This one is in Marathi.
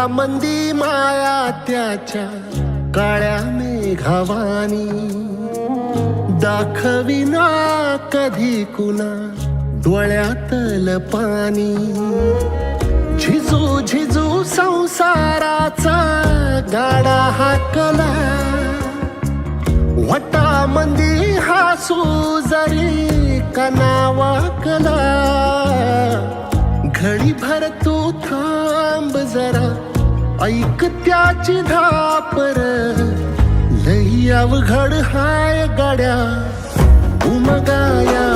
मंदी माया त्याच्या काळ्या मेघावानी, दाखविना कधी कुणा डोळ्यातल पाणी. झिजू झिजू संसाराचा गाडा हाकला, वटा मंदी हासू जरी कना वाकला. घडी भर तू थांब जरा, ऐक त्याची धापर, लई अवघड हाय गाड्या उमगाया